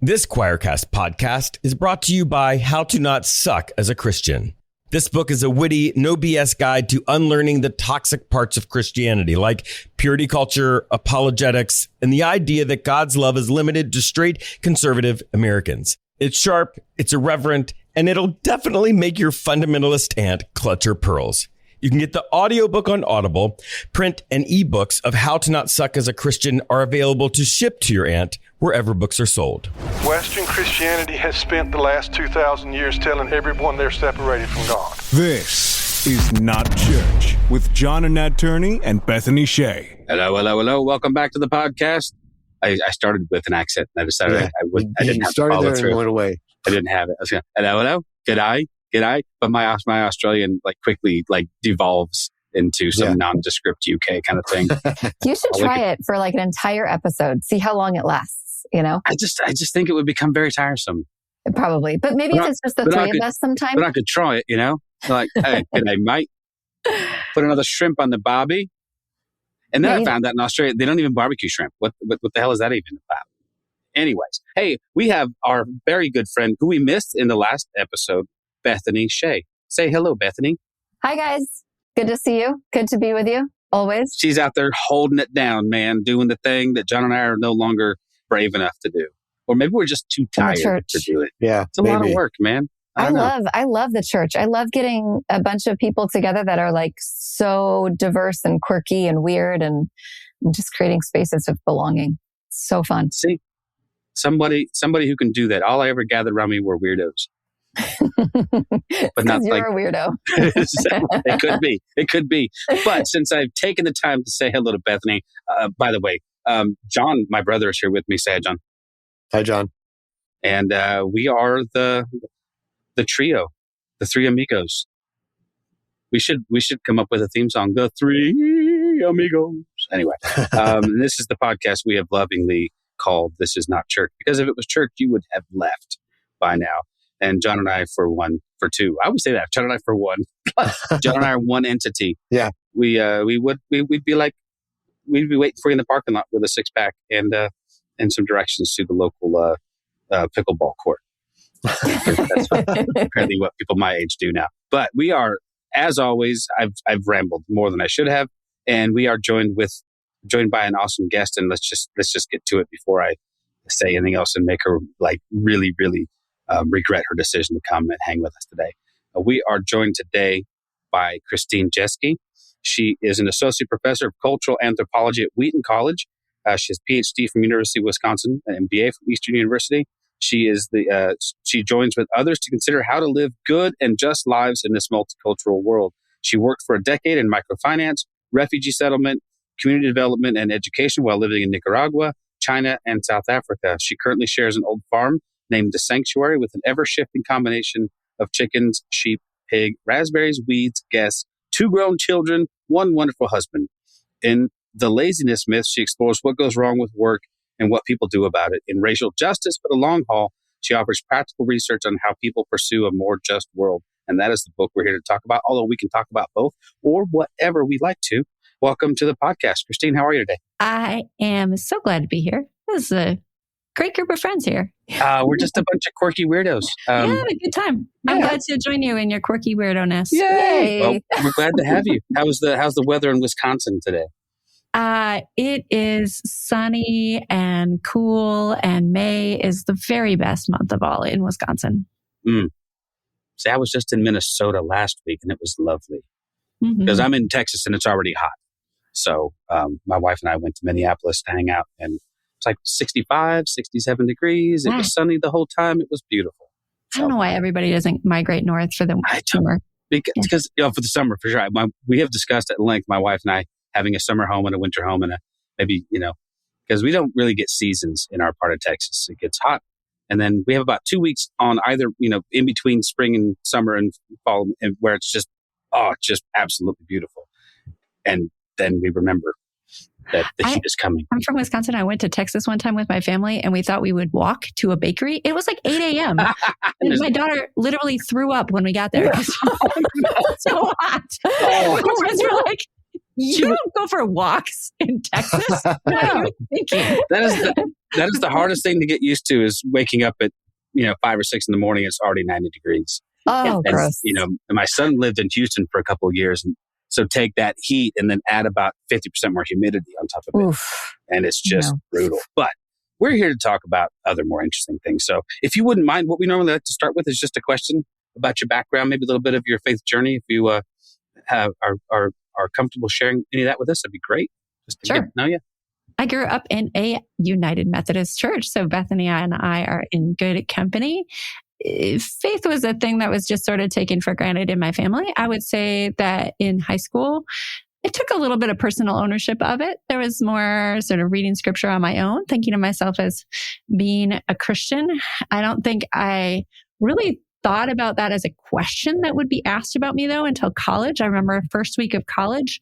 This Choircast podcast is brought to you by How to Not Suck as a Christian. This book is a witty, no BS guide to unlearning the toxic parts of Christianity, like purity culture, apologetics, and the idea that God's love is limited to straight conservative Americans. It's sharp, it's irreverent, and it'll definitely make your fundamentalist aunt clutch her pearls. You can get the audiobook on Audible. Print and ebooks of How to Not Suck as a Christian are available to ship to your aunt wherever books are sold. Western Christianity has spent the last 2,000 years telling everyone they're separated from God. This is Not Church with John and Nat Turney and Bethany Shea. Hello. Welcome back to the podcast. I started with an accent and I decided I didn't have to follow through. And went away. I didn't have it. I was going, hello, g'day. But my Australian quickly devolves into some nondescript UK kind of thing. You should try it for an entire episode. See how long it lasts, you know? I just think it would become very tiresome. Probably. But maybe if it's just the three of us sometime. But I could try it, you know? Like, hey, g'day, mate. Put another shrimp on the barbie. And then I found that in Australia, they don't even barbecue shrimp. What the hell is that even about? Anyways, hey, we have our very good friend who we missed in the last episode, Bethany Shea. Say hello, Bethany. Hi, guys. Good to see you. Good to be with you, always. She's out there holding it down, man, doing the thing that John and I are no longer brave enough to do. Or maybe we're just too tired to do it. Yeah, it's a lot of work, man. I love the church. I love getting a bunch of people together that are so diverse and quirky and weird and just creating spaces of belonging. It's so fun. See, somebody who can do that. All I ever gathered around me were weirdos. But not you're a weirdo. It could be. But since I've taken the time to say hello to Bethany, by the way, John, my brother, is here with me. Say hi, John. Hi, John. And we are the trio, the three amigos. We should come up with a theme song, the three amigos. Anyway, this is the podcast we have lovingly called This Is Not Church, because if it was church, you would have left by now. And John and I for two. I would say that John and I for one. John and I are one entity. Yeah, we'd be waiting for you in the parking lot with a 6-pack and some directions to the local pickleball court. That's apparently what people my age do now. But we are, as always, I've rambled more than I should have, and we are joined by an awesome guest. And let's just get to it before I say anything else and make her really regret her decision to come and hang with us today. We are joined today by Christine Jeske. She is an associate professor of cultural anthropology at Wheaton College. She has a PhD from University of Wisconsin and MBA from Eastern University. She joins with others to consider how to live good and just lives in this multicultural world. She worked for a decade in microfinance, refugee settlement, community development, and education while living in Nicaragua, China, and South Africa. She currently shares an old farm named The Sanctuary with an ever-shifting combination of chickens, sheep, pig, raspberries, weeds, guests, 2 grown children, 1 wonderful husband. In The Laziness Myth, she explores what goes wrong with work and what people do about it. In Racial Justice for the Long Haul, she offers practical research on how people pursue a more just world. And that is the book we're here to talk about, although we can talk about both or whatever we like to. Welcome to the podcast. Christine, how are you today? I am so glad to be here. This is a great group of friends here. We're just a bunch of quirky weirdos. Yeah, a good time. I'm glad to join you in your quirky weirdo-ness. Yay! Well, we're glad to have you. How's the weather in Wisconsin today? It is sunny and cool, and May is the very best month of all in Wisconsin. See, I was just in Minnesota last week, and it was lovely. Because I'm in Texas, and it's already hot. So my wife and I went to Minneapolis to hang out, and it's 65, 67 degrees. It was sunny the whole time. It was beautiful. I don't know why everybody doesn't migrate north for the summer. Because for the summer, for sure. We have discussed at length, my wife and I, having a summer home and a winter home and maybe, because we don't really get seasons in our part of Texas. It gets hot. And then we have about 2 weeks on either, in between spring and summer and fall, and where it's just absolutely beautiful. And then we remember that the heat is coming. I'm from Wisconsin. I went to Texas one time with my family and we thought we would walk to a bakery. It was 8 a.m. And my daughter literally threw up when we got there. It was so hot. My friends were You don't go for walks in Texas. What are you thinking? That is the hardest thing to get used to, is waking up at 5 or 6 in the morning. It's already 90 degrees. Oh, And, gross. and my son lived in Houston for a couple of years. And so take that heat and then add about 50% more humidity on top of it. Oof. And it's just brutal. But we're here to talk about other more interesting things. So if you wouldn't mind, what we normally like to start with is just a question about your background, maybe a little bit of your faith journey. If you are comfortable sharing any of that with us, that'd be great. Just to get to know you. I grew up in a United Methodist church. So Bethany and I are in good company. Faith was a thing that was just sort of taken for granted in my family. I would say that in high school, it took a little bit of personal ownership of it. There was more sort of reading scripture on my own, thinking of myself as being a Christian. I don't think I really thought about that as a question that would be asked about me, though, until college. I remember first week of college,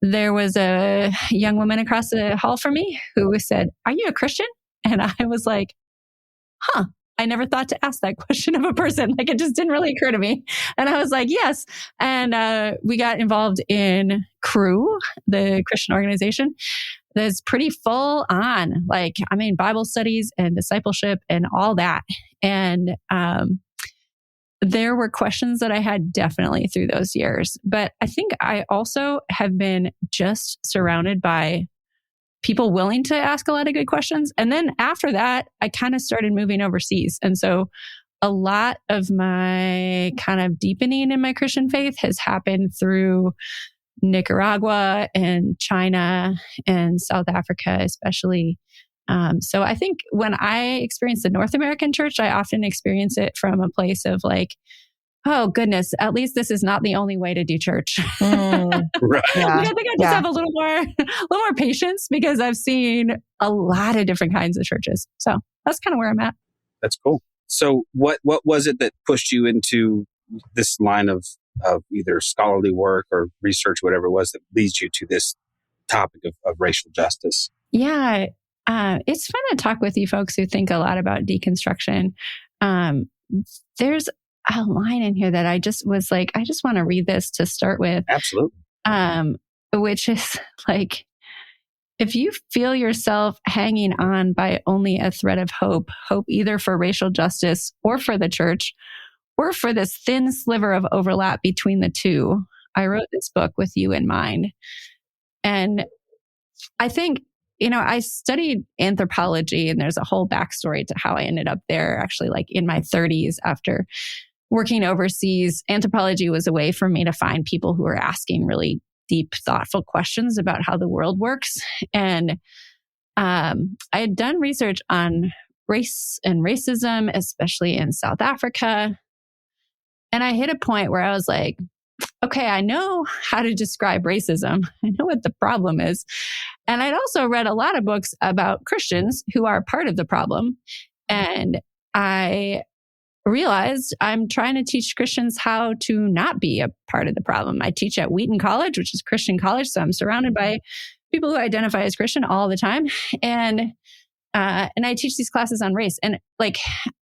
there was a young woman across the hall from me who said, "Are you a Christian?" And I was like, huh. I never thought to ask that question of a person. Like, it just didn't really occur to me. And I was like, yes. And we got involved in Crew, the Christian organization. That's pretty full on, Bible studies and discipleship and all that. And there were questions that I had definitely through those years. But I think I also have been just surrounded by people willing to ask a lot of good questions. And then after that, I kind of started moving overseas. And so a lot of my kind of deepening in my Christian faith has happened through Nicaragua and China and South Africa, especially. So I think when I experience the North American church, I often experience it from a place of like, oh goodness, at least this is not the only way to do church. Right. Yeah. I think I just have a little more patience because I've seen a lot of different kinds of churches. So that's kind of where I'm at. That's cool. So what was it that pushed you into this line of either scholarly work or research, whatever it was that leads you to this topic of racial justice? Yeah. It's fun to talk with you folks who think a lot about deconstruction. There's a line in here that I just was like, I just want to read this to start with. Absolutely. Which is like, if you feel yourself hanging on by only a thread of hope either for racial justice or for the church, or for this thin sliver of overlap between the two, I wrote this book with you in mind. And I think, I studied anthropology, and there's a whole backstory to how I ended up there, actually, like in my 30s after working overseas. Anthropology was a way for me to find people who were asking really deep, thoughtful questions about how the world works. And I had done research on race and racism, especially in South Africa. And I hit a point where I was like, okay, I know how to describe racism. I know what the problem is. And I'd also read a lot of books about Christians who are part of the problem. And I realized I'm trying to teach Christians how to not be a part of the problem. I teach at Wheaton College, which is Christian college. So I'm surrounded by people who identify as Christian all the time. And I teach these classes on race. And like,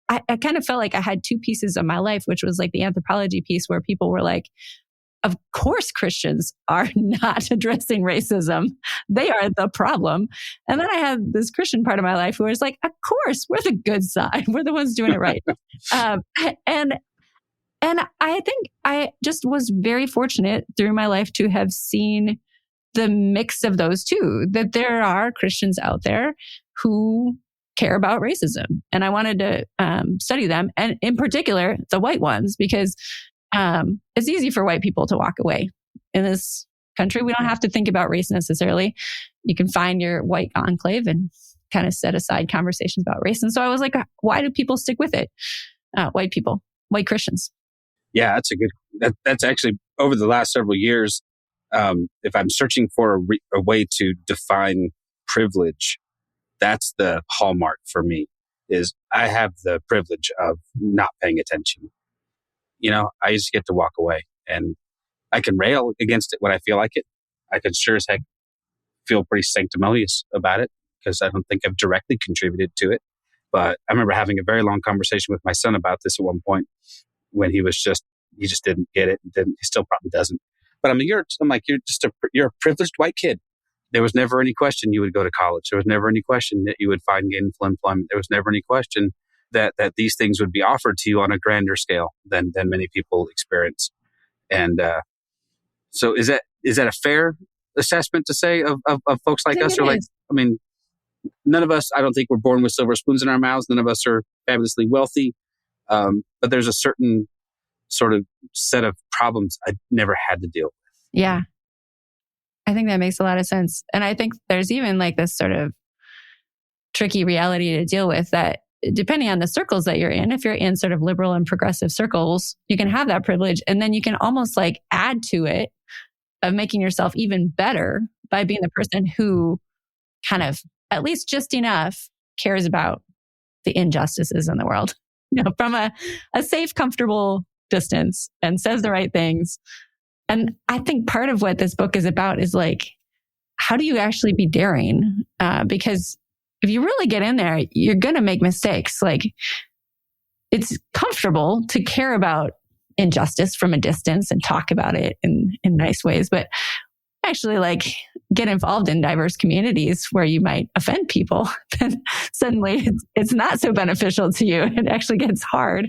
I kind of felt like I had two pieces of my life, which was like the anthropology piece where people were like, of course, Christians are not addressing racism. They are the problem. And then I had this Christian part of my life where it's like, of course, we're the good side. We're the ones doing it right. And I think I just was very fortunate through my life to have seen the mix of those two, that there are Christians out there who care about racism. And I wanted to study them, and in particular, the white ones, because it's easy for white people to walk away. In this country, we don't have to think about race necessarily. You can find your white enclave and kind of set aside conversations about race. And so I was like, why do people stick with it? White people, white Christians. Yeah, that's actually over the last several years. If I'm searching for a way to define privilege, that's the hallmark for me, is I have the privilege of not paying attention. I just get to walk away, and I can rail against it when I feel like it. I can sure as heck feel pretty sanctimonious about it because I don't think I've directly contributed to it. But I remember having a very long conversation with my son about this at one point when he just didn't get it. He still probably doesn't. But you're a privileged white kid. There was never any question you would go to college. There was never any question that you would find gainful employment. There was never any question that these things would be offered to you on a grander scale than many people experience. And so is that a fair assessment to say of folks like us? Or none of us, I don't think we're born with silver spoons in our mouths. None of us are fabulously wealthy. But there's a certain sort of set of problems I never had to deal with. Yeah. I think that makes a lot of sense. And I think there's even like this sort of tricky reality to deal with that depending on the circles that you're in, if you're in sort of liberal and progressive circles, you can have that privilege. And then you can almost like add to it of making yourself even better by being the person who kind of, at least just enough, cares about the injustices in the world, from a safe, comfortable distance and says the right things. And I think part of what this book is about is like, how do you actually be daring? Because if you really get in there, you're going to make mistakes. Like, it's comfortable to care about injustice from a distance and talk about it in nice ways, but actually like get involved in diverse communities where you might offend people, then suddenly it's not so beneficial to you. It actually gets hard.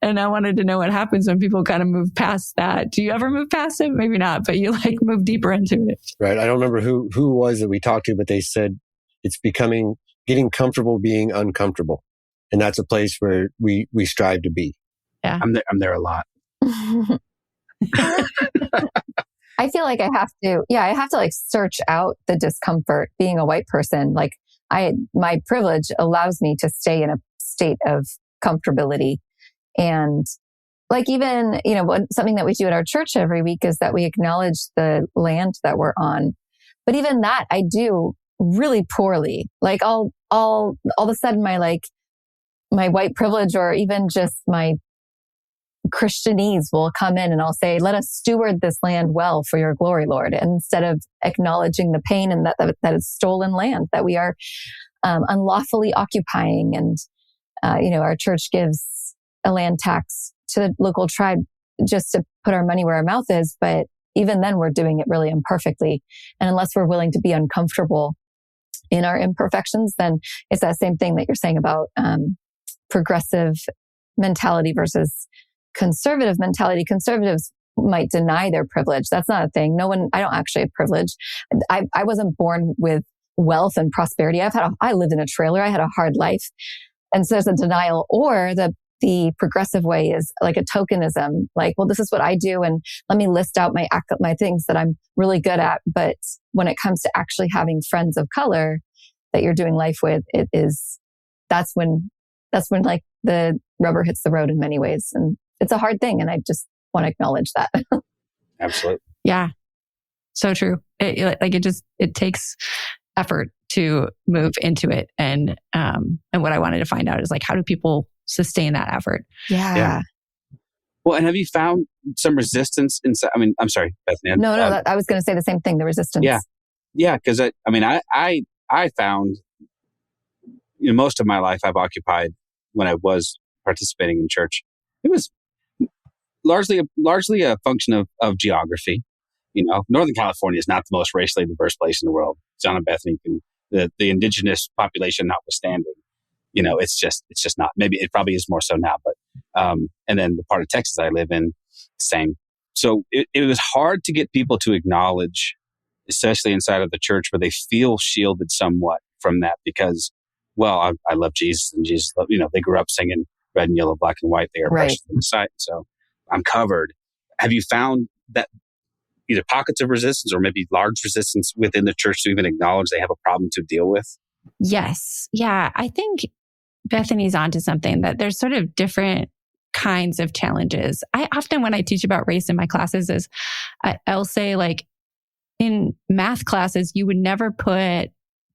And I wanted to know what happens when people kind of move past that. Do you ever move past it? Maybe not, but you like move deeper into it. Right. I don't remember who it was that we talked to, but they said it's getting comfortable being uncomfortable. And that's a place where we strive to be. Yeah. I'm there a lot. I feel like I have to like search out the discomfort being a white person. Like my privilege allows me to stay in a state of comfortability. And like even, something that we do at our church every week is that we acknowledge the land that we're on. But even that I do really poorly. Like all of a sudden my white privilege or even just my Christianese will come in and I'll say, let us steward this land well for your glory, Lord. And instead of acknowledging the pain and that is stolen land that we are unlawfully occupying. And, our church gives a land tax to the local tribe just to put our money where our mouth is. But even then we're doing it really imperfectly. And unless we're willing to be uncomfortable in our imperfections, then it's that same thing that you're saying about progressive mentality versus conservative mentality. Conservatives might deny their privilege. That's not a thing. I don't actually have privilege. I wasn't born with wealth and prosperity. I lived in a trailer. I had a hard life. And so there's a denial, or the progressive way is like a tokenism. Like, well, this is what I do. And let me list out my things that I'm really good at. But when it comes to actually having friends of color that you're doing life with, that's when like the rubber hits the road in many ways. And it's a hard thing. And I just want to acknowledge that. Absolutely. Yeah. So true. It takes effort to move into it. And what I wanted to find out is like, how do people sustain that effort? Yeah. Well, and have you found some resistance inside? I'm sorry, Bethany. No, I was going to say the same thing, the resistance. Yeah. Because I found, most of my life I've occupied when I was participating in church. It was largely a function of geography. Northern California is not the most racially diverse place in the world. John and Bethany, the indigenous population notwithstanding, it's just not. Maybe it probably is more so now, but and then the part of Texas I live in, same. So it was hard to get people to acknowledge, especially inside of the church, where they feel shielded somewhat from that because, well, I love Jesus and Jesus, they grew up singing red and yellow, black and white. They are precious in the sight, so I'm covered. Have you found that either pockets of resistance or maybe large resistance within the church to even acknowledge they have a problem to deal with? Yes. Yeah. I think Bethany's onto something, that there's sort of different kinds of challenges. I often, when I teach about race in my classes, I'll say like in math classes, you would never put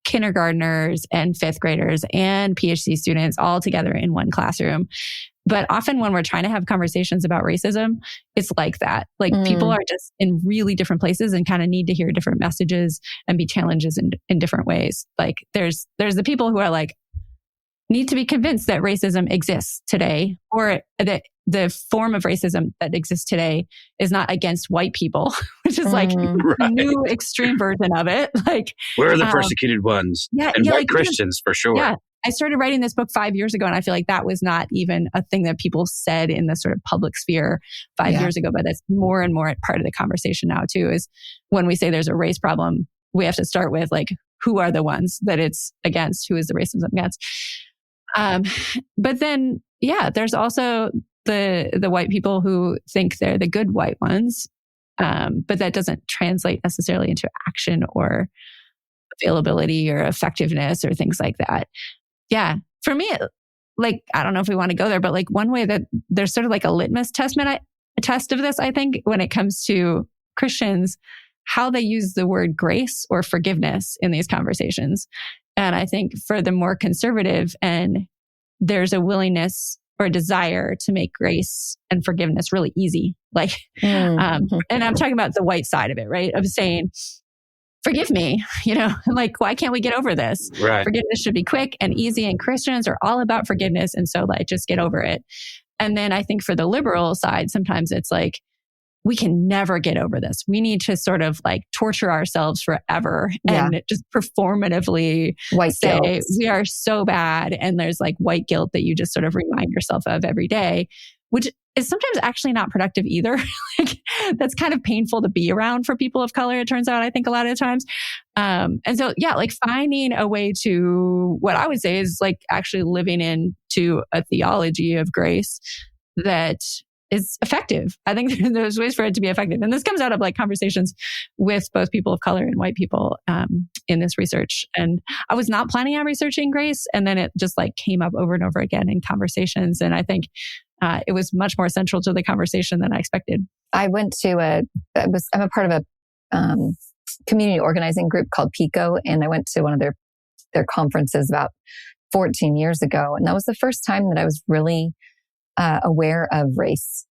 kindergartners and fifth graders and PhD students all together in one classroom. But often when we're trying to have conversations about racism, it's like that. Like people are just in really different places and kind of need to hear different messages and be challenged in different ways. Like there's the people who are like, need to be convinced that racism exists today, or that the form of racism that exists today is not against white people, which is like a new extreme version of it. Like, we're the persecuted ones, and white like, Christians for sure. Yeah. I started writing this book 5 years ago, and I feel like that was not even a thing that people said in the sort of public sphere 5 years ago. But that's more and more part of the conversation now too, is when we say there's a race problem, we have to start with like, who are the ones that it's against? Who is the racism against? But then, there's also the white people who think they're the good white ones. But that doesn't translate necessarily into action or availability or effectiveness or things like that. Yeah. For me, like, I don't know if we want to go there, but like one way that there's sort of like a litmus test of this, I think, when it comes to Christians, how they use the word grace or forgiveness in these conversations. And I think for the more conservative, and there's a willingness or a desire to make grace and forgiveness really easy. Like, and I'm talking about the white side of it, right? Of saying, forgive me, like, why can't we get over this? Right. Forgiveness should be quick and easy, and Christians are all about forgiveness. And so like, just get over it. And then I think for the liberal side, sometimes it's like, we can never get over this. We need to sort of like torture ourselves forever and just performatively say guilt. We are so bad. And there's like white guilt that you just sort of remind yourself of every day, which is sometimes actually not productive either. Like, that's kind of painful to be around for people of color, it turns out, I think a lot of times. And so, like finding a way to, what I would say is like actually living into a theology of grace that is effective. I think there's ways for it to be effective. And this comes out of like conversations with both people of color and white people in this research. And I was not planning on researching grace. And then it just like came up over and over again in conversations. And I think it was much more central to the conversation than I expected. I went to I'm a part of a community organizing group called PICO. And I went to one of their conferences about 14 years ago. And that was the first time that I was really aware of race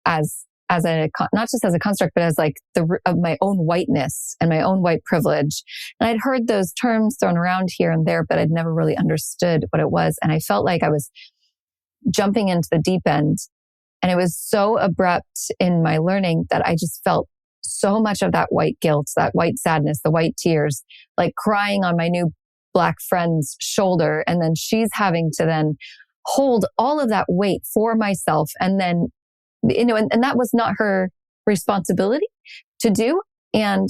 as a, not just as a construct, but as like of my own whiteness and my own white privilege. And I'd heard those terms thrown around here and there, but I'd never really understood what it was. And I felt like I was jumping into the deep end, and it was so abrupt in my learning that I just felt so much of that white guilt, that white sadness, the white tears, like crying on my new Black friend's shoulder. And then she's having to then hold all of that weight for myself. And then, and that was not her responsibility to do. And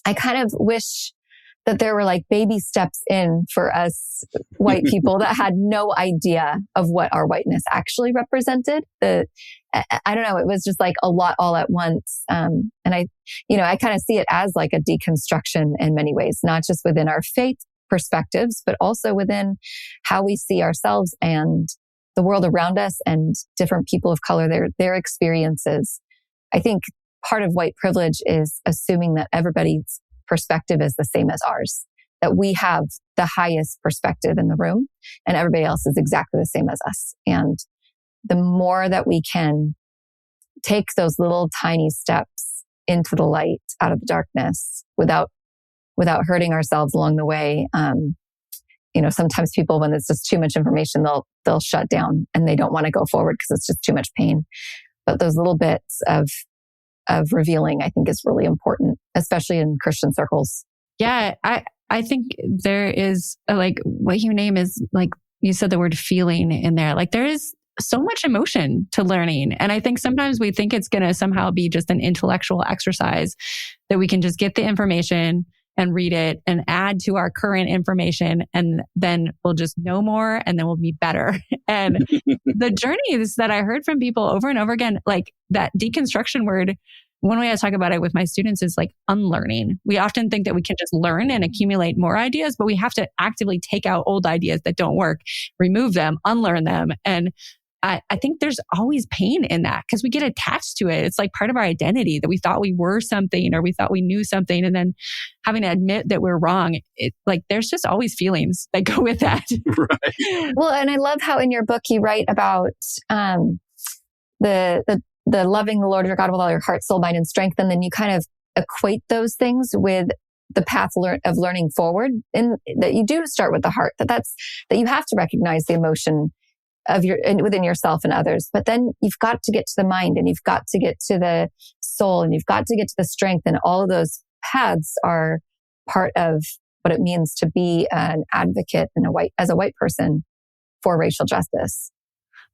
I kind of wish that there were like baby steps in for us white people that had no idea of what our whiteness actually represented. I don't know, it was just like a lot all at once. And I kind of see it as like a deconstruction in many ways, not just within our faith perspectives, but also within how we see ourselves and the world around us and different people of color, their experiences. I think part of white privilege is assuming that everybody's perspective is the same as ours, that we have the highest perspective in the room and everybody else is exactly the same as us. And the more that we can take those little tiny steps into the light out of the darkness without hurting ourselves along the way. Sometimes people, when it's just too much information, they'll shut down and they don't want to go forward because it's just too much pain. But those little bits of revealing, I think, is really important, especially in Christian circles. Yeah, I think there is like what you name is like you said the word feeling in there. Like there is so much emotion to learning. And I think sometimes we think it's going to somehow be just an intellectual exercise that we can just get the information and read it and add to our current information. And then we'll just know more and then we'll be better. And the journeys that I heard from people over and over again, like that deconstruction word, one way I talk about it with my students is like unlearning. We often think that we can just learn and accumulate more ideas, but we have to actively take out old ideas that don't work, remove them, unlearn them. And I think there's always pain in that because we get attached to it. It's like part of our identity that we thought we were something or we thought we knew something. And then having to admit that we're wrong, there's just always feelings that go with that. Right. Well, and I love how in your book you write about the loving the Lord your God with all your heart, soul, mind, and strength. And then you kind of equate those things with the path of learning forward, and that you do start with the heart, that you have to recognize the emotion of within yourself and others. But then you've got to get to the mind, and you've got to get to the soul, and you've got to get to the strength. And all of those paths are part of what it means to be an advocate as a white person for racial justice.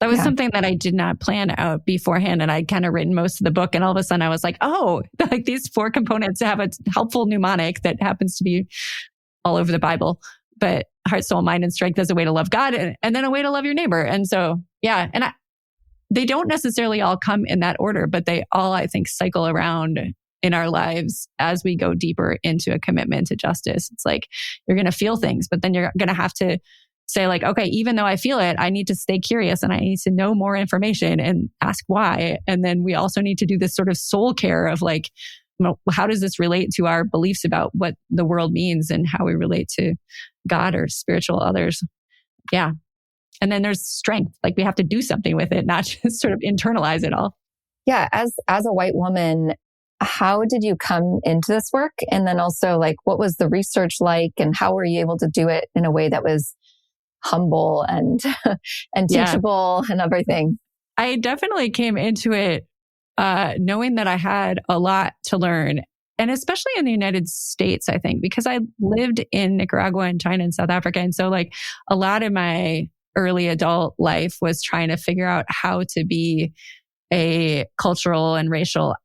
That was something that I did not plan out beforehand. And I'd kind of written most of the book. And all of a sudden I was like, oh, like these 4 components have a helpful mnemonic that happens to be all over the Bible. But heart, soul, mind, and strength as a way to love God, and then a way to love your neighbor. And so, they don't necessarily all come in that order, but they all, I think, cycle around in our lives as we go deeper into a commitment to justice. It's like, you're going to feel things, but then you're going to have to say like, okay, even though I feel it, I need to stay curious and I need to know more information and ask why. And then we also need to do this sort of soul care of like, how does this relate to our beliefs about what the world means and how we relate to God or spiritual others? Yeah. And then there's strength. Like we have to do something with it, not just sort of internalize it all. Yeah. As a white woman, how did you come into this work? And then also like, what was the research like, and how were you able to do it in a way that was humble and teachable and everything? I definitely came into it knowing that I had a lot to learn. And especially in the United States, I think, because I lived in Nicaragua and China and South Africa. And so like a lot of my early adult life was trying to figure out how to be a cultural and racial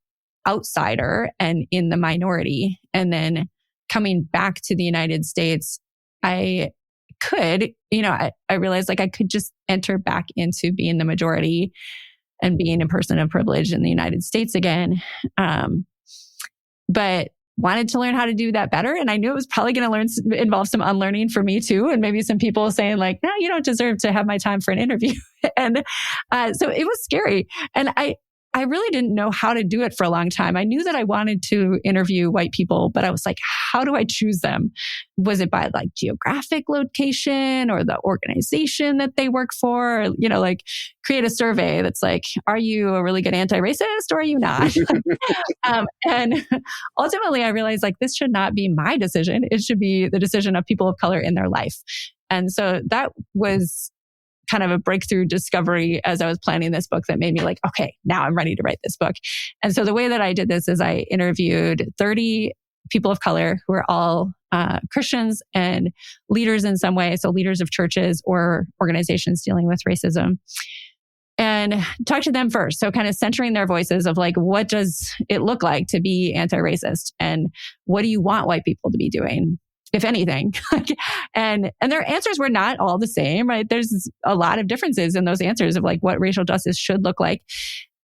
outsider and in the minority. And then coming back to the United States, I realized like I could just enter back into being the majority and being a person of privilege in the United States again. But wanted to learn how to do that better. And I knew it was probably going to involve some unlearning for me too. And maybe some people saying like, no, you don't deserve to have my time for an interview. And so it was scary. And I really didn't know how to do it for a long time. I knew that I wanted to interview white people, but I was like, how do I choose them? Was it by like geographic location or the organization that they work for? Or, like create a survey that's like, are you a really good anti-racist or are you not? And ultimately I realized like, this should not be my decision. It should be the decision of people of color in their life. And so that was kind of a breakthrough discovery as I was planning this book that made me like, okay, now I'm ready to write this book. And so the way that I did this is I interviewed 30 people of color who are all Christians and leaders in some way. So leaders of churches or organizations dealing with racism, and talk to them first. So kind of centering their voices of like, what does it look like to be anti-racist? And what do you want white people to be doing, if anything? And their answers were not all the same, right? There's a lot of differences in those answers of like what racial justice should look like.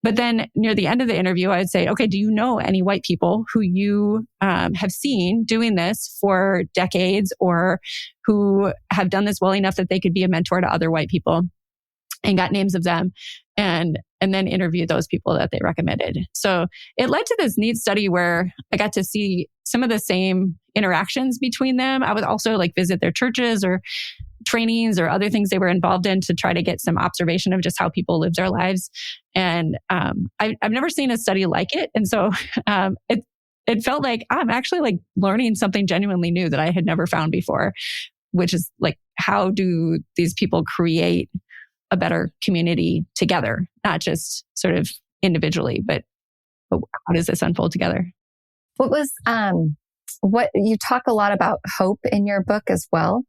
But then near the end of the interview, I would say, okay, do you know any white people who you have seen doing this for decades or who have done this well enough that they could be a mentor to other white people? And got names of them and then interviewed those people that they recommended. So it led to this neat study where I got to see some of the same interactions between them. I would also like visit their churches or trainings or other things they were involved in to try to get some observation of just how people live their lives. And I've never seen a study like it. And so it felt like I'm actually like learning something genuinely new that I had never found before, which is like, how do these people create a better community together, not just sort of individually, but how does this unfold together? What you talk a lot about hope in your book as well.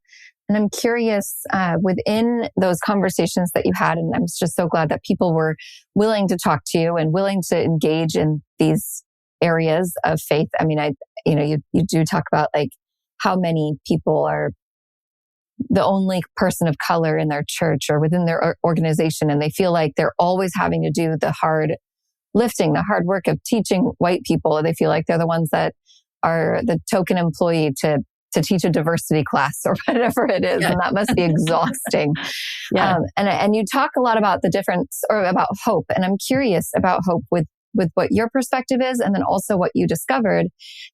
And I'm curious, within those conversations that you had, and I'm just so glad that people were willing to talk to you and willing to engage in these areas of faith. I mean, you do talk about like how many people are the only person of color in their church or within their organization. And they feel like they're always having to do the hard lifting, the hard work of teaching white people. They feel like they're the ones that are the token employee to teach a diversity class or whatever it is. Yeah. And that must be exhausting. Yeah. And you talk a lot about the difference or about hope. And I'm curious about hope with what your perspective is, and then also what you discovered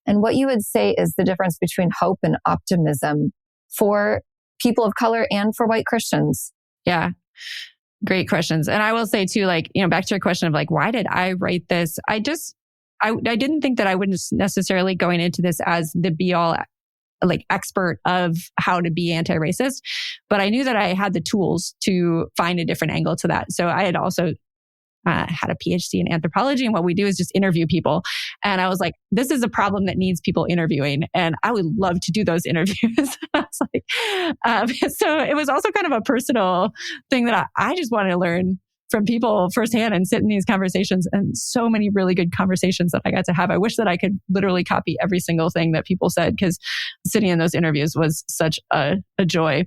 and what you would say is the difference between hope and optimism for people of color and for white Christians. Yeah. Great questions. And I will say too, like, back to your question of like, why did I write this? I I didn't think that I was necessarily going into this as the be all like expert of how to be anti-racist, but I knew that I had the tools to find a different angle to that. So I had also had a PhD in anthropology, and what we do is just interview people. And I was like, this is a problem that needs people interviewing, and I would love to do those interviews. I was like, so it was also kind of a personal thing that I just wanted to learn from people firsthand and sit in these conversations, and so many really good conversations that I got to have. I wish that I could literally copy every single thing that people said, because sitting in those interviews was such a joy.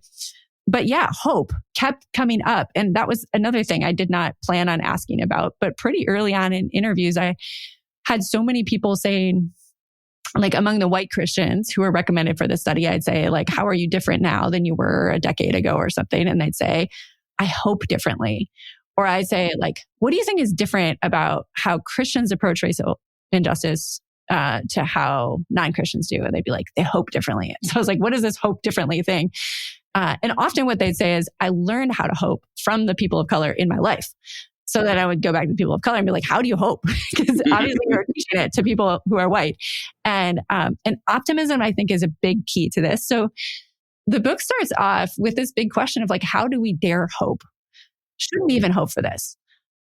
But yeah, hope kept coming up. And that was another thing I did not plan on asking about. But pretty early on in interviews, I had so many people saying, like among the white Christians who were recommended for the study, I'd say, like, how are you different now than you were a decade ago or something? And they'd say, I hope differently. Or I'd say, like, what do you think is different about how Christians approach racial injustice to how non-Christians do? And they'd be like, they hope differently. So I was like, what is this hope differently thing? And often what they'd say is, I learned how to hope from the people of color in my life. So then I would go back to people of color and be like, how do you hope? Because obviously you're teaching it to people who are white. And optimism, I think, is a big key to this. So the book starts off with this big question of like, how do we dare hope? Should we even hope for this?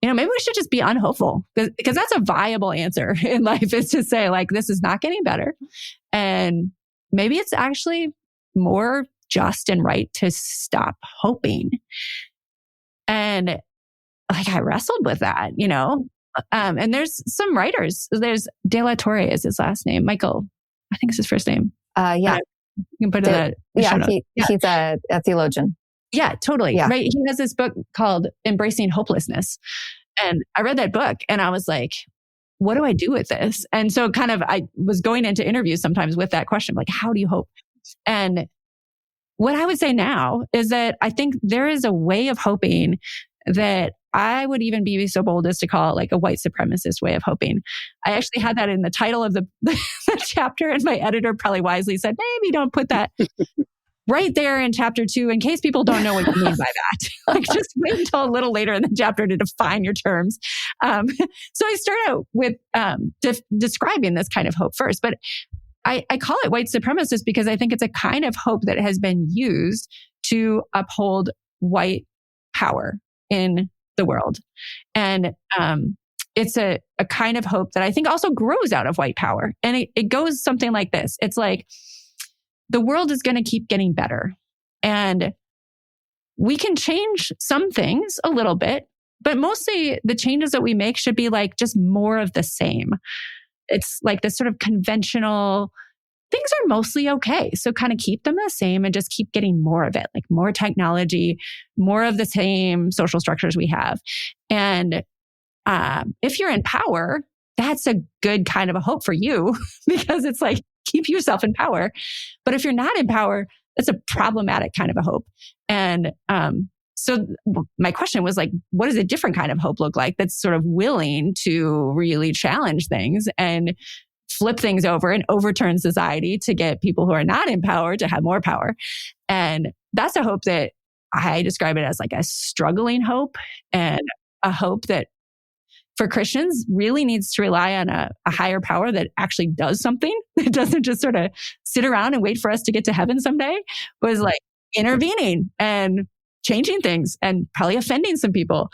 Maybe we should just be unhopeful, because that's a viable answer in life, is to say, like, this is not getting better. And maybe it's actually more just and right to stop hoping. And like, I wrestled with that, and there's some writers. There's De La Torre is his last name. Michael, I think it's his first name. Yeah. You can put it he's a theologian. Yeah, totally. Yeah. Right. He has this book called Embracing Hopelessness. And I read that book and I was like, what do I do with this? And so kind of, I was going into interviews sometimes with that question, like, how do you hope? And what I would say now is that I think there is a way of hoping that I would even be so bold as to call it like a white supremacist way of hoping. I actually had that in the title of the chapter, and my editor probably wisely said, maybe don't put that right there in chapter 2, in case people don't know what you mean by that. Like, just wait until a little later in the chapter to define your terms. So I start out with describing this kind of hope first, but I call it white supremacist because I think it's a kind of hope that has been used to uphold white power in the world. And it's a kind of hope that I think also grows out of white power. And it goes something like this. It's like, the world is going to keep getting better. And we can change some things a little bit, but mostly the changes that we make should be like just more of the same. It's like this sort of conventional, things are mostly okay. So kind of keep them the same and just keep getting more of it, like more technology, more of the same social structures we have. And if you're in power, that's a good kind of a hope for you, because it's like, keep yourself in power. But if you're not in power, that's a problematic kind of a hope. And so my question was like, what does a different kind of hope look like that's sort of willing to really challenge things and flip things over and overturn society to get people who are not in power to have more power? And that's a hope that I describe it as like a struggling hope, and a hope that for Christians really needs to rely on a higher power that actually does something. It doesn't just sort of sit around and wait for us to get to heaven someday, but is like intervening and changing things and probably offending some people.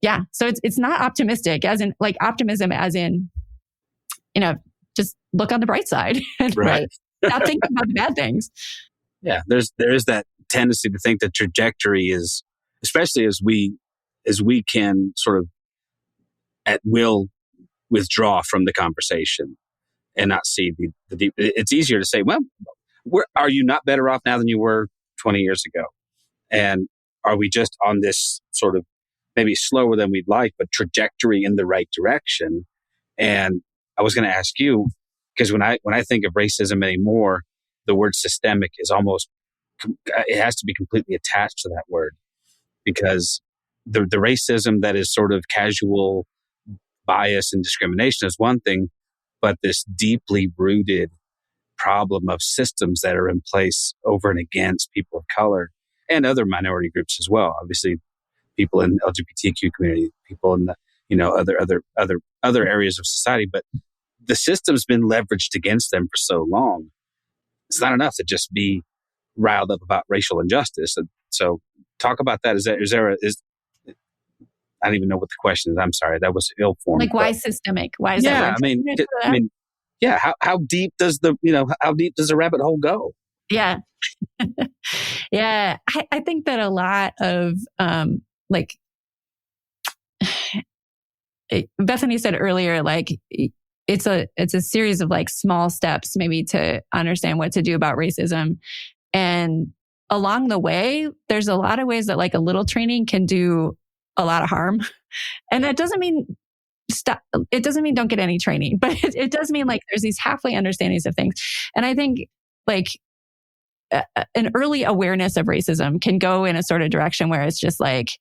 Yeah. So it's not optimistic as in like optimism as in, just look on the bright side and right. Stop thinking about the bad things. Yeah. There is that tendency to think the trajectory is, especially as we can sort of at will withdraw from the conversation and not see the deep. It's easier to say, well, are you not better off now than you were 20 years ago? And are we just on this sort of maybe slower than we'd like, but trajectory in the right direction? And I was going to ask you, because when I think of racism anymore, the word systemic is almost, it has to be completely attached to that word, because the racism that is sort of casual bias and discrimination is one thing, but this deeply rooted problem of systems that are in place over and against people of color and other minority groups as well. Obviously, people in the LGBTQ community, people in the other areas of society. But the system's been leveraged against them for so long. It's not enough to just be riled up about racial injustice. So talk about that. I don't even know what the question is. I'm sorry. That was ill-formed. Like, why systemic? Why is that word? How deep does the rabbit hole go? Yeah. Yeah. I think that a lot of, Bethany said earlier, like, it's a series of like small steps maybe to understand what to do about racism. And along the way, there's a lot of ways that like a little training can do a lot of harm. And that doesn't mean stop. It doesn't mean don't get any training, but it does mean like there's these halfway understandings of things. And I think like an early awareness of racism can go in a sort of direction where it's just like,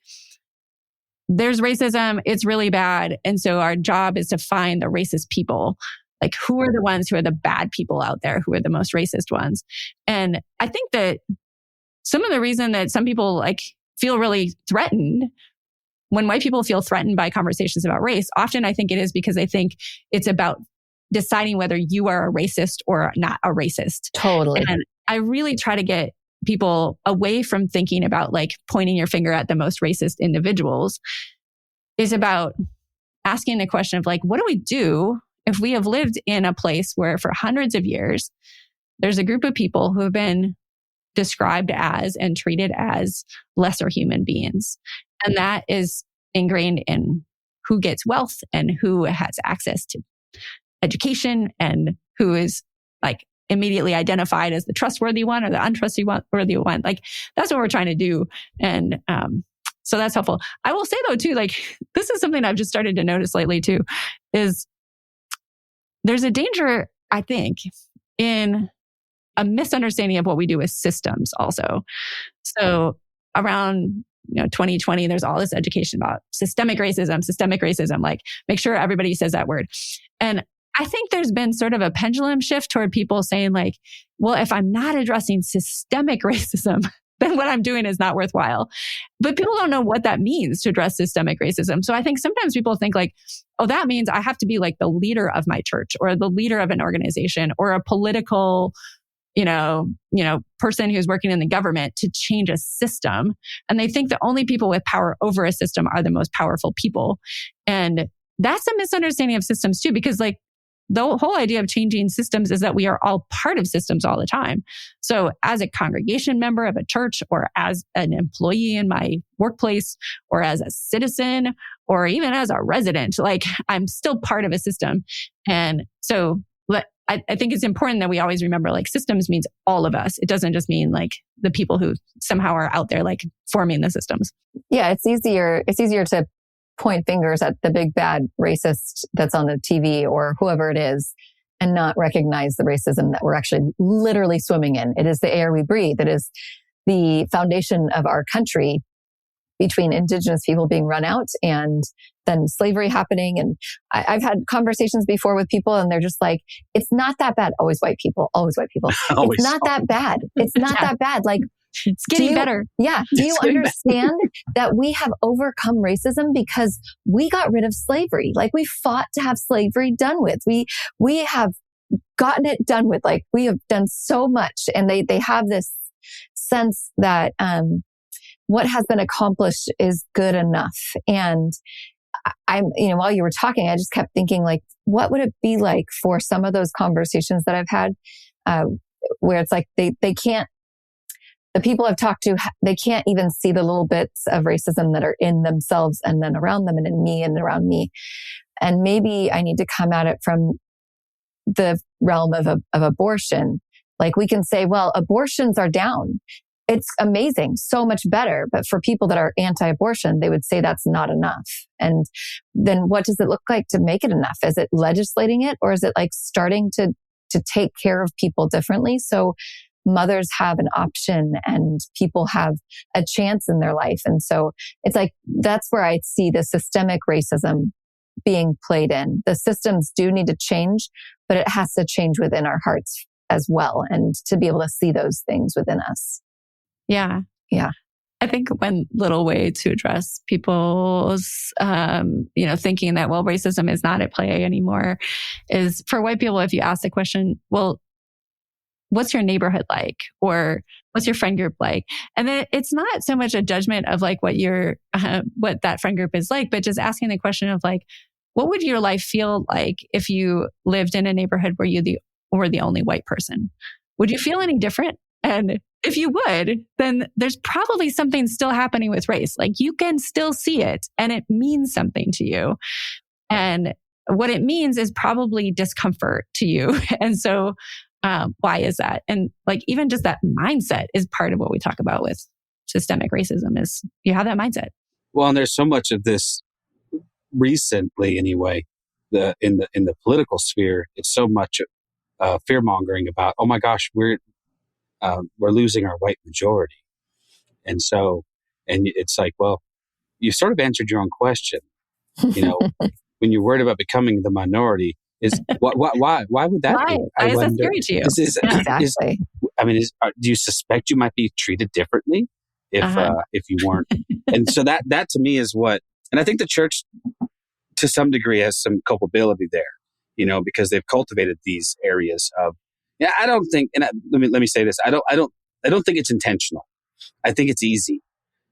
there's racism, it's really bad. And so our job is to find the racist people. Like, who are the ones who are the bad people out there? Who are the most racist ones? And I think that some of the reason that some people like feel really threatened when white people feel threatened by conversations about race, often I think it is because they think it's about deciding whether you are a racist or not a racist. Totally. And I really try to get people away from thinking about like pointing your finger at the most racist individuals. Is about asking the question of like, what do we do if we have lived in a place where for hundreds of years, there's a group of people who have been described as and treated as lesser human beings. And that is ingrained in who gets wealth and who has access to education and who is like immediately identified as the trustworthy one or the untrustworthy one. Like, that's what we're trying to do. And so that's helpful. I will say though too, like, this is something I've just started to notice lately too, is there's a danger, I think, in a misunderstanding of what we do with systems also. So around 2020, there's all this education about systemic racism, like make sure everybody says that word. And I think there's been sort of a pendulum shift toward people saying like, well, if I'm not addressing systemic racism, then what I'm doing is not worthwhile. But people don't know what that means to address systemic racism. So I think sometimes people think like, oh, that means I have to be like the leader of my church or the leader of an organization or a political person who's working in the government to change a system. And they think the only people with power over a system are the most powerful people. And that's a misunderstanding of systems too, because like the whole idea of changing systems is that we are all part of systems all the time. So as a congregation member of a church or as an employee in my workplace or as a citizen or even as a resident, like I'm still part of a system. And so I think it's important that we always remember like systems means all of us. It doesn't just mean like the people who somehow are out there like forming the systems. Yeah, it's easier to point fingers at the big bad racist that's on the TV or whoever it is and not recognize the racism that we're actually literally swimming in. It is the air we breathe. It is the foundation of our country between indigenous people being run out and then slavery happening. And I've had conversations before with people and they're just like, it's not that bad. Always white people. It's not that bad. It's not that bad. Like, it's getting better. Yeah. Do you understand that we have overcome racism because we got rid of slavery? Like, we fought to have slavery done with. We have gotten it done with. Like, we have done so much. And they have this sense that what has been accomplished is good enough. And while you were talking, I just kept thinking, like, what would it be like for some of those conversations that I've had, where it's like they can't. The people I've talked to, they can't even see the little bits of racism that are in themselves and then around them and in me and around me. And maybe I need to come at it from the realm of abortion. Like, we can say, well, abortions are down. It's amazing, so much better. But for people that are anti-abortion, they would say that's not enough. And then what does it look like to make it enough? Is it legislating it, or is it like starting to take care of people differently? So mothers have an option and people have a chance in their life. And so it's like, that's where I see the systemic racism being played in. The systems do need to change, but it has to change within our hearts as well. And to be able to see those things within us. Yeah. Yeah. I think one little way to address people's, thinking that, well, racism is not at play anymore is for white people, if you ask the question, well, what's your neighborhood like? Or what's your friend group like? And then it's not so much a judgment of like what that friend group is like, but just asking the question of like, what would your life feel like if you lived in a neighborhood where you were the only white person? Would you feel any different? And if you would, then there's probably something still happening with race. Like you can still see it and it means something to you. And what it means is probably discomfort to you. And so why is that? And like even just that mindset is part of what we talk about with systemic racism is you have that mindset. Well, and there's so much of this recently anyway, in the political sphere, it's so much fear mongering about, oh my gosh, we're losing our white majority. And it's like, well, you sort of answered your own question. When you're worried about becoming the minority, is why would that be? Why is that scary to you? Exactly. Do you suspect you might be treated differently if you weren't? And so that to me is what, and I think the church to some degree has some culpability there, because they've cultivated these areas of, I don't think, and let me say this, I don't think it's intentional. I think it's easy.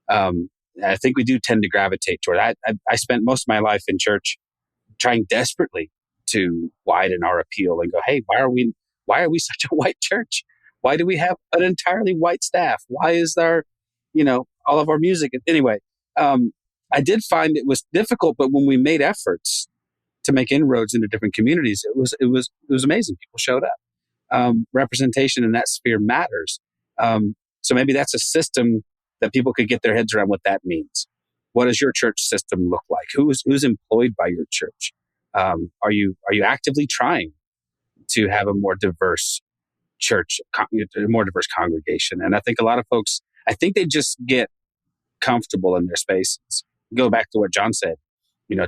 I think we do tend to gravitate toward it. I spent most of my life in church trying desperately to widen our appeal and go, hey, why are we such a white church? Why do we have an entirely white staff? Why is there, all of our music? Anyway, I did find it was difficult, but when we made efforts to make inroads into different communities, it was amazing. People showed up. Representation in that sphere matters. So maybe that's a system that people could get their heads around what that means. What does your church system look like? Who's employed by your church? Are you actively trying to have a more diverse church, a more diverse congregation? And I think a lot of folks, they just get comfortable in their spaces. Go back to what John said,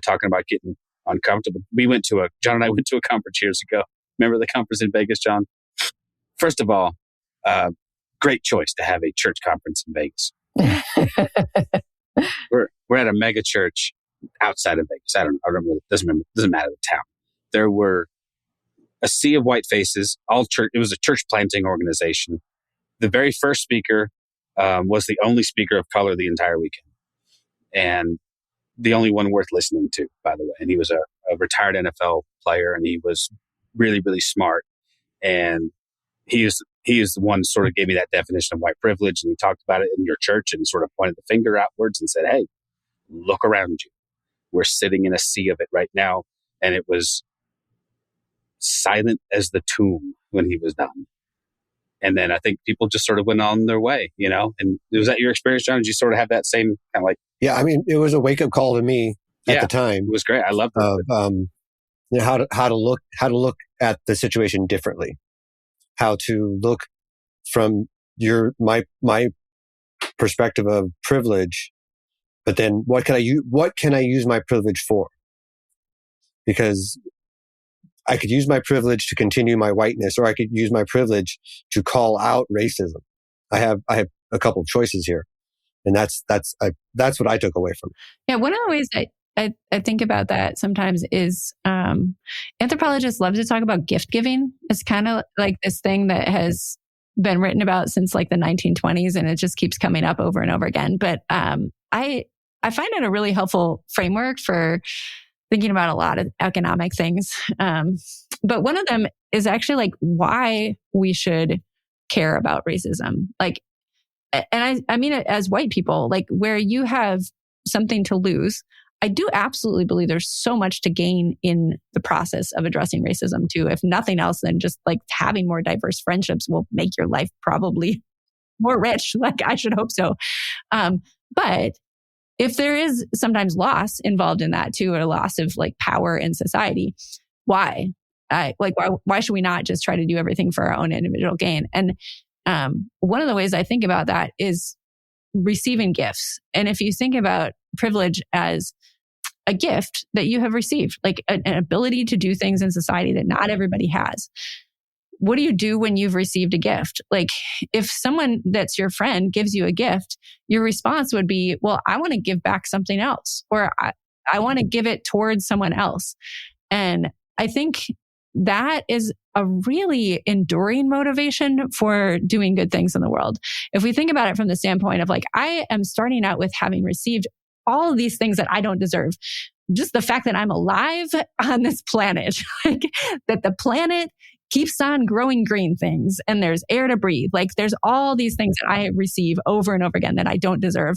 talking about getting uncomfortable. John and I went to a conference years ago. Remember the conference in Vegas, John? First of all, great choice to have a church conference in Vegas. We're at a mega church outside of Vegas. I don't remember. It doesn't matter the town. There were a sea of white faces, all church. It was a church planting organization. The very first speaker was the only speaker of color the entire weekend. And the only one worth listening to, by the way. And he was a retired NFL player, and he was really, really smart. And he is the one sort of gave me that definition of white privilege. And he talked about it in your church and sort of pointed the finger outwards and said, hey, look around you. We're sitting in a sea of it right now. And it was silent as the tomb when he was done. And then I think people just sort of went on their way, And was that your experience, John? Did you sort of have that same kind of like... Yeah, it was a wake-up call to me at the time. It was great. I loved it. How to look at the situation differently. How to look from my perspective of privilege, but then what can I use my privilege for? Because I could use my privilege to continue my whiteness, or I could use my privilege to call out racism. I have a couple of choices here, and that's what I took away from it. Yeah, one of the ways I think about that sometimes is anthropologists love to talk about gift giving. It's kind of like this thing that has been written about since like the 1920s, and it just keeps coming up over and over again. But I find it a really helpful framework for thinking about a lot of economic things. But one of them is actually like why we should care about racism. Like, and I mean it as white people, like where you have something to lose. I do absolutely believe there's so much to gain in the process of addressing racism too. If nothing else, then just like having more diverse friendships will make your life probably more rich. Like I should hope so. But if there is sometimes loss involved in that too, or loss of like power in society, why? Why should we not just try to do everything for our own individual gain? And one of the ways I think about that is receiving gifts. And if you think about privilege as a gift that you have received, like an ability to do things in society that not everybody has, what do you do when you've received a gift? Like if someone that's your friend gives you a gift, your response would be, well, I want to give back something else, or I want to give it towards someone else. And I think that is a really enduring motivation for doing good things in the world. If we think about it from the standpoint of like, I am starting out with having received all of these things that I don't deserve. Just the fact that I'm alive on this planet, like that the planet keeps on growing green things and there's air to breathe. Like there's all these things that I receive over and over again that I don't deserve.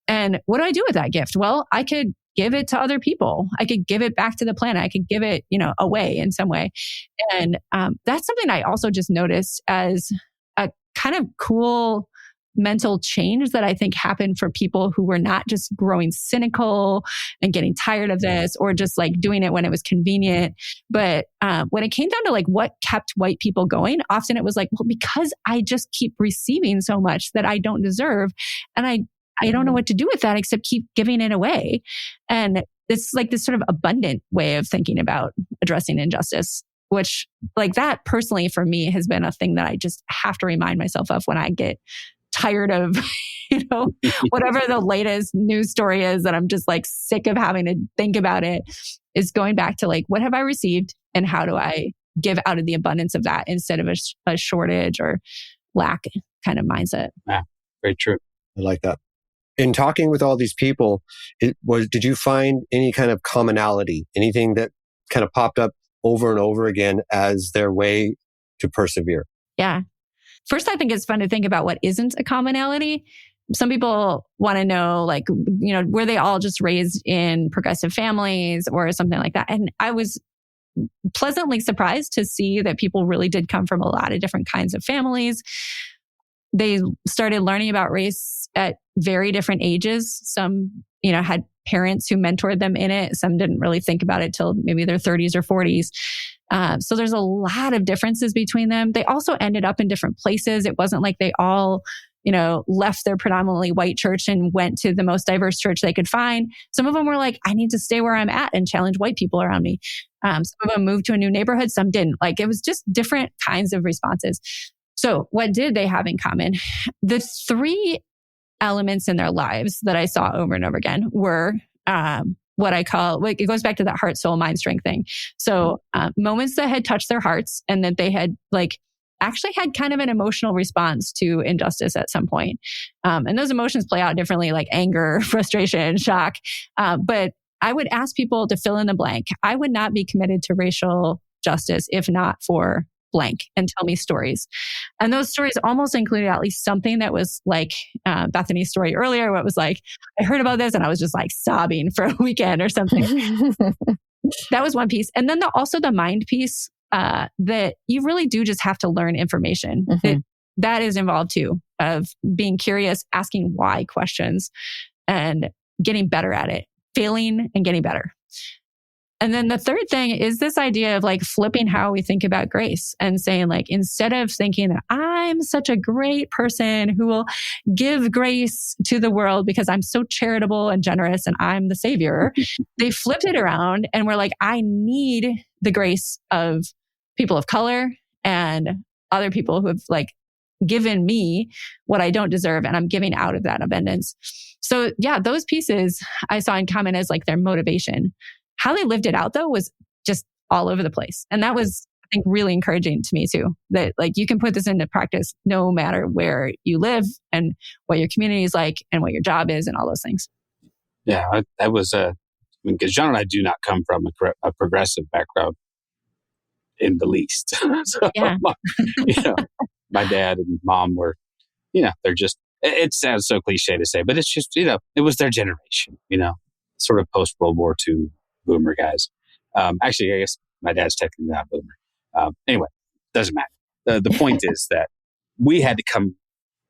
And what do I do with that gift? Well, I could give it to other people. I could give it back to the planet. I could give it, away in some way. And that's something I also just noticed as a kind of cool mental change that I think happened for people who were not just growing cynical and getting tired of this or just like doing it when it was convenient. But when it came down to like what kept white people going, often it was like, well, because I just keep receiving so much that I don't deserve. And I don't know what to do with that except keep giving it away. And it's like this sort of abundant way of thinking about addressing injustice, which like that personally for me has been a thing that I just have to remind myself of when I get tired of, whatever the latest news story is that I'm just like sick of having to think about it, is going back to like, what have I received and how do I give out of the abundance of that instead of a shortage or lack kind of mindset. Yeah, very true. I like that. In talking with all these people, did you find any kind of commonality, anything that kind of popped up over and over again as their way to persevere? Yeah. First, I think it's fun to think about what isn't a commonality. Some people want to know, like, were they all just raised in progressive families or something like that? And I was pleasantly surprised to see that people really did come from a lot of different kinds of families. They started learning about race at very different ages. Some, had parents who mentored them in it. Some didn't really think about it till maybe their 30s or 40s. So there's a lot of differences between them. They also ended up in different places. It wasn't like they all, left their predominantly white church and went to the most diverse church they could find. Some of them were like, I need to stay where I'm at and challenge white people around me. Some of them moved to a new neighborhood. Some didn't. Like it was just different kinds of responses. So what did they have in common? The three elements in their lives that I saw over and over again were what I call, it goes back to that heart, soul, mind, strength thing. So moments that had touched their hearts and that they had actually had kind of an emotional response to injustice at some point. And those emotions play out differently, like anger, frustration, shock. But I would ask people to fill in the blank. I would not be committed to racial justice if not for blank, and tell me stories. And those stories almost included at least something that was like Bethany's story earlier, where it was like, I heard about this and I was just like sobbing for a weekend or something. That was one piece. And then also the mind piece, that you really do just have to learn information. Mm-hmm. That is involved too, of being curious, asking why questions and getting better at it, failing and getting better. And then the third thing is this idea of like flipping how we think about grace and saying like, instead of thinking that I'm such a great person who will give grace to the world because I'm so charitable and generous and I'm the savior, they flipped it around and were like, I need the grace of people of color and other people who have like given me what I don't deserve and I'm giving out of that abundance. So yeah, those pieces I saw in common as like their motivation. How they lived it out though was just all over the place. And that was, I think, really encouraging to me too, that like you can put this into practice no matter where you live and what your community is like and what your job is and all those things. Yeah, that was, because John and I do not come from a progressive background in the least. So, yeah. My dad and mom were, they're just, it sounds so cliche to say, but it's just, it was their generation, sort of post World War II boomer guys. Actually, I guess my dad's technically not a boomer. Anyway, doesn't matter. The point is that we had to come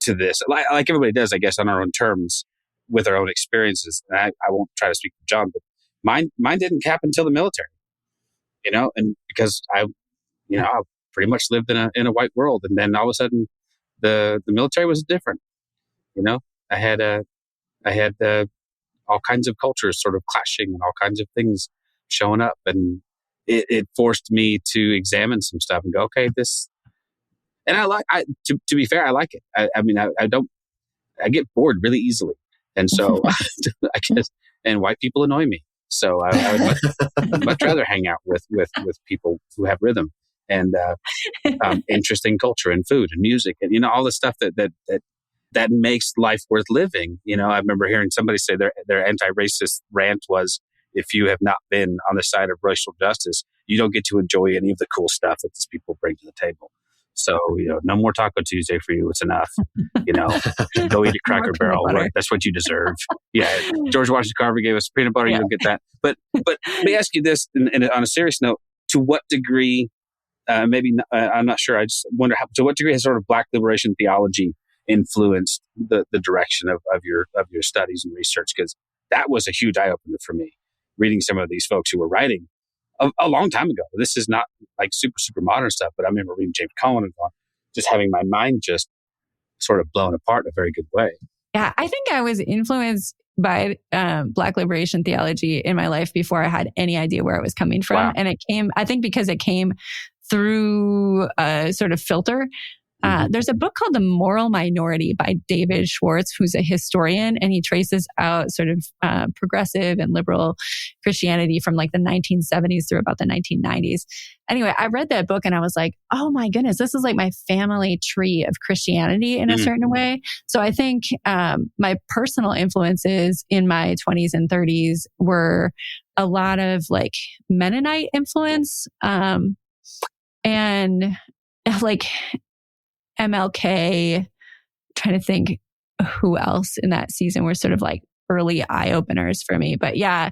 to this, like everybody does, I guess, on our own terms with our own experiences. And I won't try to speak for John, but mine didn't happen until the military, and because I pretty much lived in a white world. And then all of a sudden the military was different. I had all kinds of cultures sort of clashing and all kinds of things showing up. And it forced me to examine some stuff and go, okay, this And to be fair, I like it. I mean, I get bored really easily. And so I guess, and white people annoy me. So I would much rather hang out with people who have rhythm and interesting culture and food and music and, all the stuff that makes life worth living. I remember hearing somebody say their anti-racist rant was, if you have not been on the side of racial justice, you don't get to enjoy any of the cool stuff that these people bring to the table. So, no more Taco Tuesday for you. It's enough. Go eat a Cracker Barrel. That's what you deserve. Yeah. George Washington Carver gave us peanut butter. Yeah. You don't get that. But let me ask you this, and on a serious note, to what degree, I'm not sure. I just wonder to what degree has sort of Black liberation theology influenced the direction of your studies and research? Because that was a huge eye opener for me, reading some of these folks who were writing a long time ago. This is not like super, super modern stuff, but I remember reading James Cohen and just having my mind just sort of blown apart in a very good way. Yeah, I think I was influenced by Black liberation theology in my life before I had any idea where it was coming from. Wow. And it came, I think because it came through a sort of filter. There's a book called The Moral Minority by David Schwartz, who's a historian, and he traces out sort of progressive and liberal Christianity from like the 1970s through about the 1990s. Anyway, I read that book and I was like, oh my goodness, this is like my family tree of Christianity in a certain way. So I think my personal influences in my 20s and 30s were a lot of like Mennonite influence and like MLK, trying to think who else in that season were sort of like early eye openers for me. But yeah,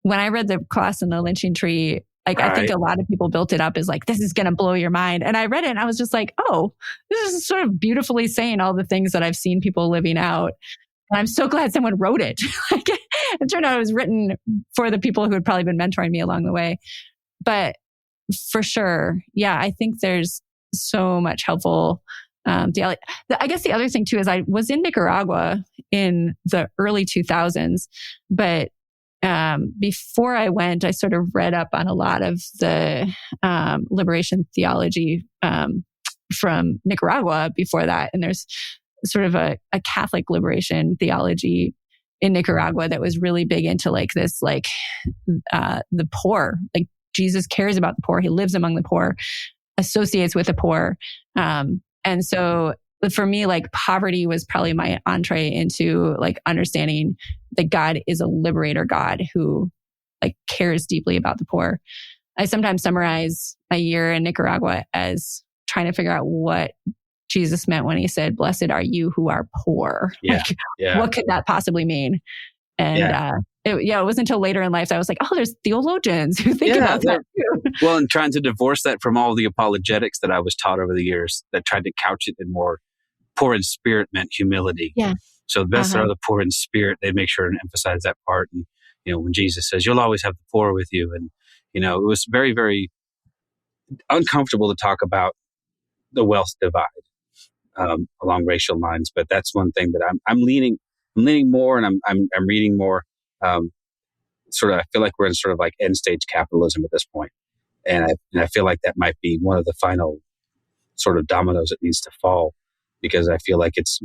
when I read The Cross and the Lynching Tree, like I think a lot of people built it up as like, this is going to blow your mind. And I read it and I was just like, oh, this is sort of beautifully saying all the things that I've seen people living out. And I'm so glad someone wrote it. It turned out it was written for the people who had probably been mentoring me along the way. But for sure, yeah, I think there's so much helpful. I guess the other thing too is I was in Nicaragua in the early 2000s, but before I went, I sort of read up on a lot of the liberation theology from Nicaragua before that. And there's sort of a Catholic liberation theology in Nicaragua that was really big into like this, like the poor, like Jesus cares about the poor. He lives among the poor, associates with the poor. And so for me, like poverty was probably my entree into like understanding that God is a liberator God who like cares deeply about the poor. I sometimes summarize my year in Nicaragua as trying to figure out what Jesus meant when he said, "Blessed are you who are poor." Yeah. What could that possibly mean? And it wasn't until later in life that I was like, oh, there's theologians who think about that too. Well, and trying to divorce that from all the apologetics that I was taught over the years that tried to couch it in more poor in spirit meant humility. Yeah. So blessed are the poor in spirit. They make sure and emphasize that part. And, when Jesus says, you'll always have the poor with you. And, it was very, very uncomfortable to talk about the wealth divide along racial lines. But that's one thing that I'm leaning more, and I'm reading more. Sort of, I feel like we're in sort of like end stage capitalism at this point, and I feel like that might be one of the final sort of dominoes that needs to fall, because I feel like it's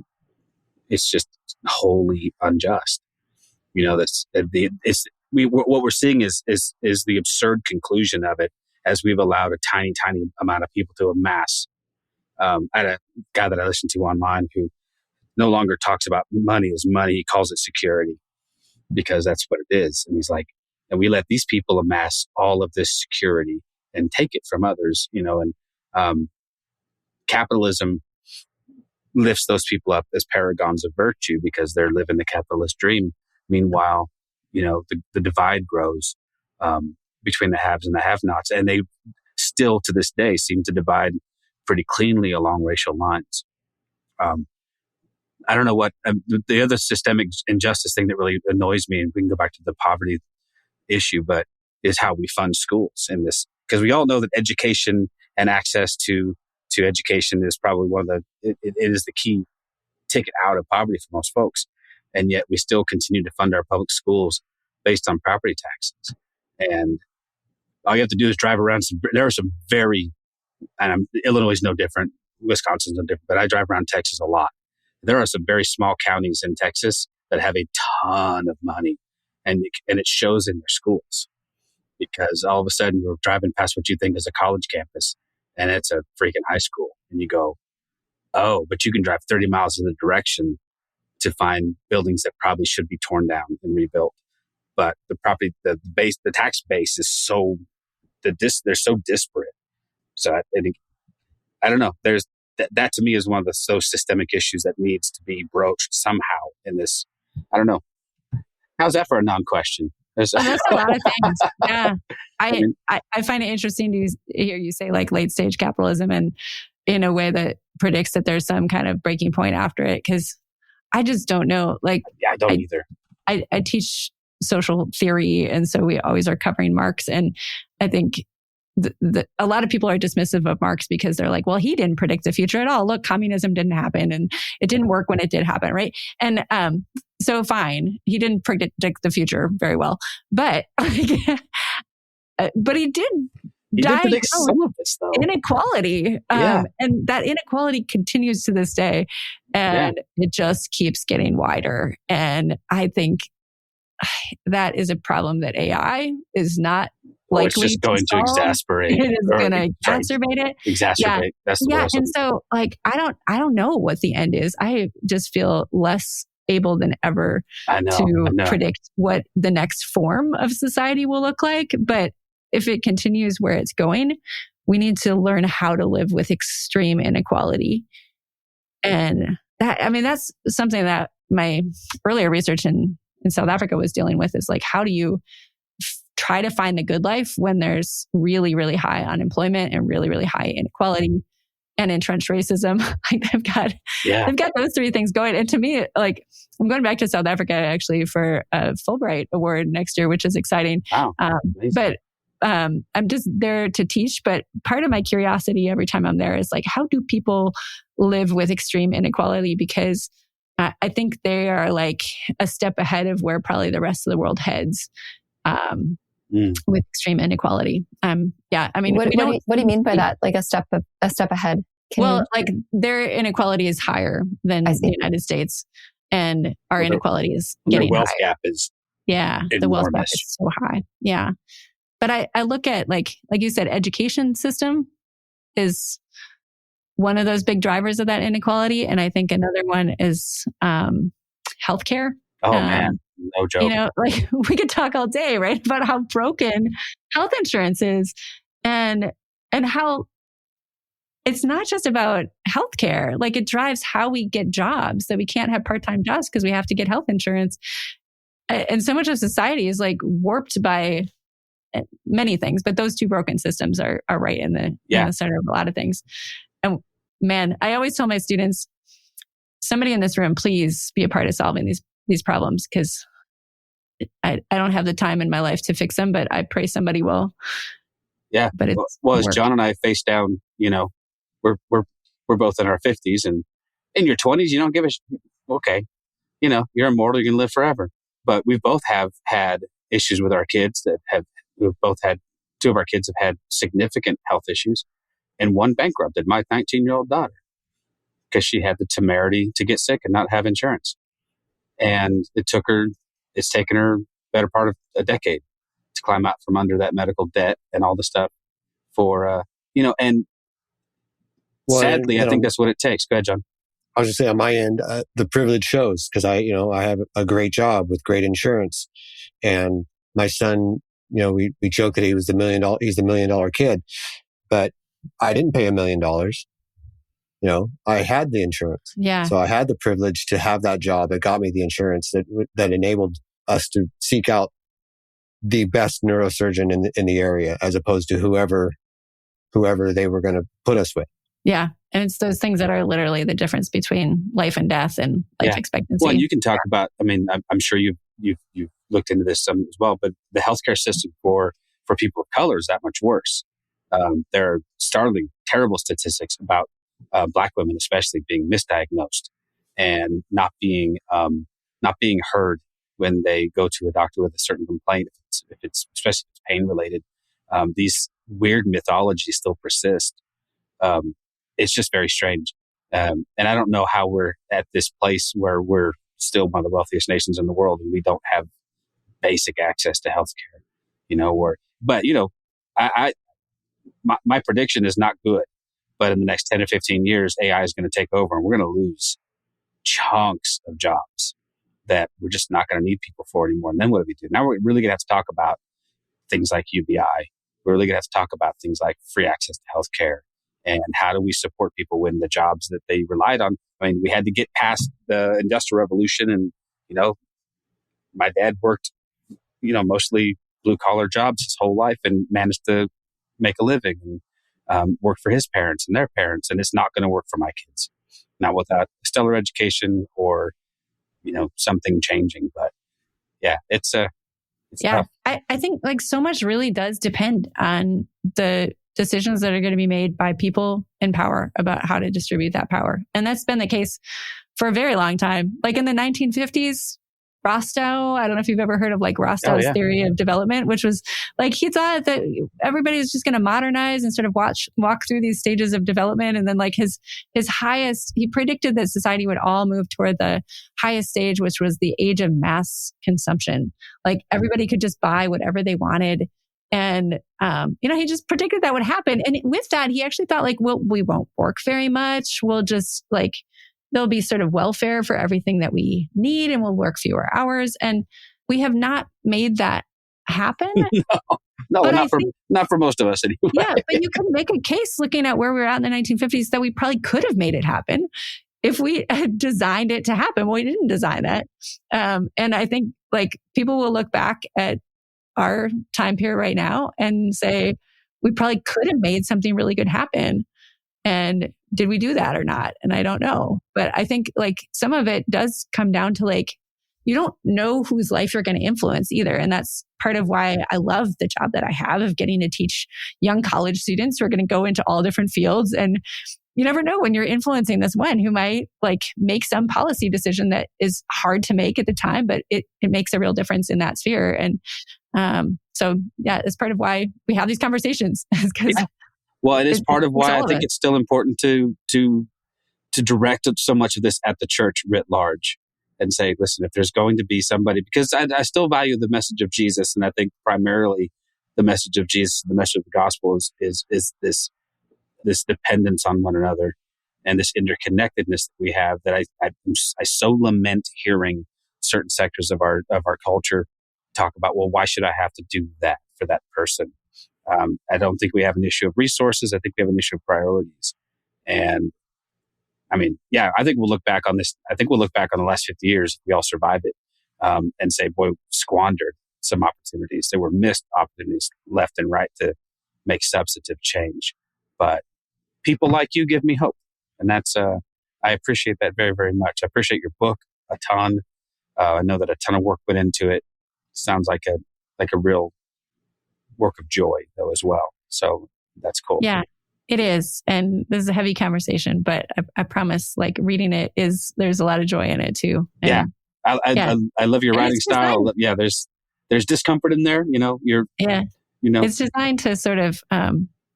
just wholly unjust. What we're seeing is the absurd conclusion of it, as we've allowed a tiny amount of people to amass. I had a guy that I listened to online who no longer talks about money as money. He calls it security, because that's what it is. And he's like, and we let these people amass all of this security and take it from others, and capitalism lifts those people up as paragons of virtue because they're living the capitalist dream. Meanwhile, the divide grows between the haves and the have-nots, and they still to this day seem to divide pretty cleanly along racial lines. I don't know what the other systemic injustice thing that really annoys me, and we can go back to the poverty issue, but is how we fund schools in this. Because we all know that education and access to education is probably it is the key ticket out of poverty for most folks. And yet we still continue to fund our public schools based on property taxes. And all you have to do is drive around. There are some Illinois is no different. Wisconsin's no different, but I drive around Texas a lot. There are some very small counties in Texas that have a ton of money, and it shows in their schools, because all of a sudden you're driving past what you think is a college campus, and it's a freaking high school, and you go, oh, but you can drive 30 miles in the direction to find buildings that probably should be torn down and rebuilt. But the tax base is they're so disparate. So I don't know. There's that to me is one of those systemic issues that needs to be broached somehow in this. I don't know. How's that for a non-question? That's a lot of things. Yeah. I find it interesting to hear you say like late stage capitalism, and in a way that predicts that there's some kind of breaking point after it. Cause I just don't know. Like, yeah, I don't either. I teach social theory. And so we always are covering Marx. And I think a lot of people are dismissive of Marx because they're like, well, he didn't predict the future at all. Look, communism didn't happen and it didn't work when it did happen, right? And so fine, he didn't predict the future very well, but but he did predict some of this, though. Inequality, and that inequality continues to this day, and it just keeps getting wider. And I think that is a problem that AI is not likely it's just going to exacerbate. It is going to exacerbate it. Exacerbate. Yeah. That's the word. And so, like, I don't know what the end is. I just feel less able than ever to predict what the next form of society will look like. But if it continues where it's going, we need to learn how to live with extreme inequality. And that's something that my earlier research in South Africa was dealing with, is like, how do you try to find the good life when there's really, really high unemployment and really, really high inequality and entrenched racism? Like they've got those three things going. And to me, like, I'm going back to South Africa actually for a Fulbright award next year, which is exciting. Wow. But I'm just there to teach. But part of my curiosity every time I'm there is like, how do people live with extreme inequality? Because I think they are like a step ahead of where probably the rest of the world heads with extreme inequality. I mean, what do you mean by that? Like a step ahead? Like their inequality is higher than the United States, and our inequality is getting wealth higher. Gap is the wealth gap is so high. Yeah, but I look at like you said, education system is one of those big drivers of that inequality, and I think another one is healthcare. Oh man, no joke. You know, like we could talk all day, right, about how broken health insurance is, and how it's not just about healthcare. Like it drives how we get jobs. That we can't have part-time jobs because we have to get health insurance, and so much of society is like warped by many things. But those two broken systems are right in the center of a lot of things. And man, I always tell my students, somebody in this room, please be a part of solving these problems, because I don't have the time in my life to fix them, but I pray somebody will. Yeah. But it's as John and I face down, you know, we're both in our 50s, and in your 20s, you don't give a okay, you know, you're immortal, you can live forever. But we both have had issues with our kids two of our kids have had significant health issues, and one bankrupted my 19-year-old daughter because she had the temerity to get sick and not have insurance. And it's taken her better part of a decade to climb out from under that medical debt and all the stuff and sadly, I think that's what it takes. Go ahead, John. I was just saying on my end, the privilege shows, because I have a great job with great insurance, and my son, we joke that he's the $1 million kid, but I didn't pay $1 million. I had the insurance. Yeah. So I had the privilege to have that job that got me the insurance that enabled us to seek out the best neurosurgeon in the area, as opposed to whoever they were going to put us with. Yeah. And it's those things that are literally the difference between life and death and life expectancy. Well, you can talk about, I'm sure you've looked into this some as well, but the healthcare system for people of color is that much worse. There are startling, terrible statistics about Black women, especially, being misdiagnosed and not being heard when they go to a doctor with a certain complaint. If it's especially if it's pain related, these weird mythologies still persist. it's just very strange. And I don't know how we're at this place where we're still one of the wealthiest nations in the world and we don't have basic access to healthcare, my prediction is not good, but in the next 10 to 15 years, AI is going to take over and we're going to lose chunks of jobs that we're just not going to need people for anymore. And then what do we do? Now we're really going to have to talk about things like UBI. We're really going to have to talk about things like free access to healthcare and how do we support people when the jobs that they relied on. I mean, we had to get past the Industrial Revolution and, my dad worked, mostly blue collar jobs his whole life and managed to make a living and work for his parents and their parents. And it's not going to work for my kids. Not without a stellar education or, something changing. But yeah, it's tough. I think like so much really does depend on the decisions that are going to be made by people in power about how to distribute that power. And that's been the case for a very long time. Like in the 1950s, Rostow, I don't know if you've ever heard of like Rostow's theory of development, which was like he thought that everybody was just going to modernize and sort of walk through these stages of development. And then like his highest, he predicted that society would all move toward the highest stage, which was the age of mass consumption. Like everybody could just buy whatever they wanted. And, he just predicted that would happen. And with that, he actually thought like, well, we won't work very much. We'll just like, there'll be sort of welfare for everything that we need and we'll work fewer hours. And we have not made that happen. No, not for most of us anyway. Yeah, but you could make a case looking at where we were at in the 1950s that we probably could have made it happen if we had designed it to happen. Well, we didn't design that. And I think like people will look back at our time period right now and say, we probably could have made something really good happen. And did we do that or not? And I don't know. But I think like some of it does come down to like, you don't know whose life you're going to influence either. And that's part of why I love the job that I have of getting to teach young college students who are going to go into all different fields. And you never know when you're influencing this one who might like make some policy decision that is hard to make at the time, but it makes a real difference in that sphere. And so yeah, it's part of why we have these conversations. Well, it is part of why I think it's still important to direct so much of this at the church writ large and say, listen, if there's going to be somebody, because I still value the message of Jesus, and I think primarily the message of Jesus, the message of the gospel is this dependence on one another and this interconnectedness that we have. That I so lament hearing certain sectors of our culture talk about, well, why should I have to do that for that person? I don't think we have an issue of resources. I think we have an issue of priorities. And I mean, yeah, I think we'll look back on this. I think we'll look back on the last 50 years, if we all survive it, and say, boy, squandered some opportunities. There were missed opportunities left and right to make substantive change. But people like you give me hope. And that's, I appreciate that very, very much. I appreciate your book a ton. I know that a ton of work went into it. Sounds like a real work of joy though as well. So that's cool. Yeah, it is. And this is a heavy conversation, but I promise like reading it there's a lot of joy in it too. And I love your writing style. Yeah. There's discomfort in there, it's designed to sort of,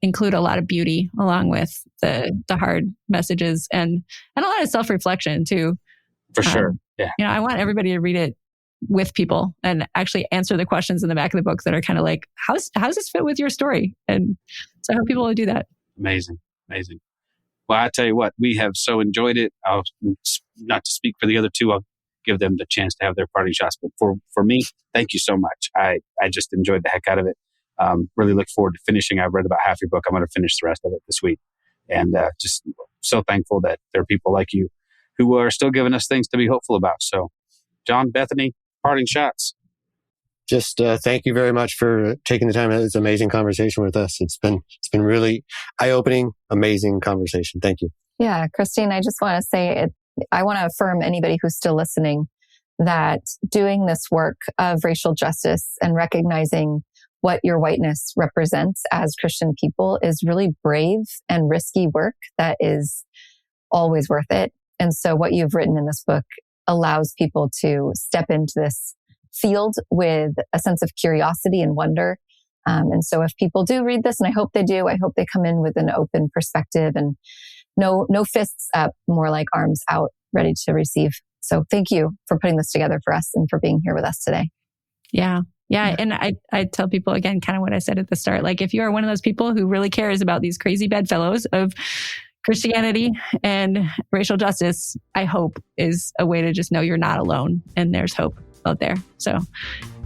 include a lot of beauty along with the hard messages and a lot of self-reflection too. For sure. Yeah. I want everybody to read it with people and actually answer the questions in the back of the book that are kind of like, how's this fit with your story? And so I hope people will do that. Amazing. Well, I tell you what, we have so enjoyed it. I'll not to speak for the other two. I'll give them the chance to have their parting shots. But for me, thank you so much. I just enjoyed the heck out of it. Really look forward to finishing. I've read about half your book. I'm going to finish the rest of it this week. And just so thankful that there are people like you who are still giving us things to be hopeful about. So, John, Bethany, parting shots. Just thank you very much for taking the time. It's an amazing conversation with us. It's been really eye-opening, amazing conversation. Thank you. Yeah, Christine, I just want to say I want to affirm anybody who's still listening that doing this work of racial justice and recognizing what your whiteness represents as Christian people is really brave and risky work that is always worth it. And so what you've written in this book allows people to step into this field with a sense of curiosity and wonder. And so if people do read this, and I hope they do, I hope they come in with an open perspective and no fists up, more like arms out, ready to receive. So thank you for putting this together for us and for being here with us today. Yeah. And I tell people again, kind of what I said at the start, like if you are one of those people who really cares about these crazy bedfellows of Christianity and racial justice, I hope is a way to just know you're not alone and there's hope out there. So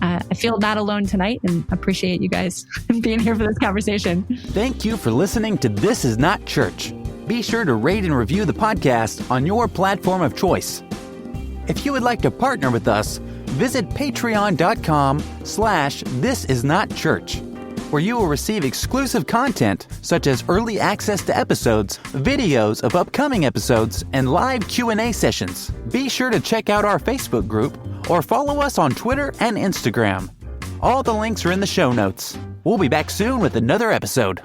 I feel not alone tonight and appreciate you guys being here for this conversation. Thank you for listening to This Is Not Church. Be sure to rate and review the podcast on your platform of choice. If you would like to partner with us, visit patreon.com/thisisnotchurch, where you will receive exclusive content such as early access to episodes, videos of upcoming episodes, and live Q&A sessions. Be sure to check out our Facebook group or follow us on Twitter and Instagram. All the links are in the show notes. We'll be back soon with another episode.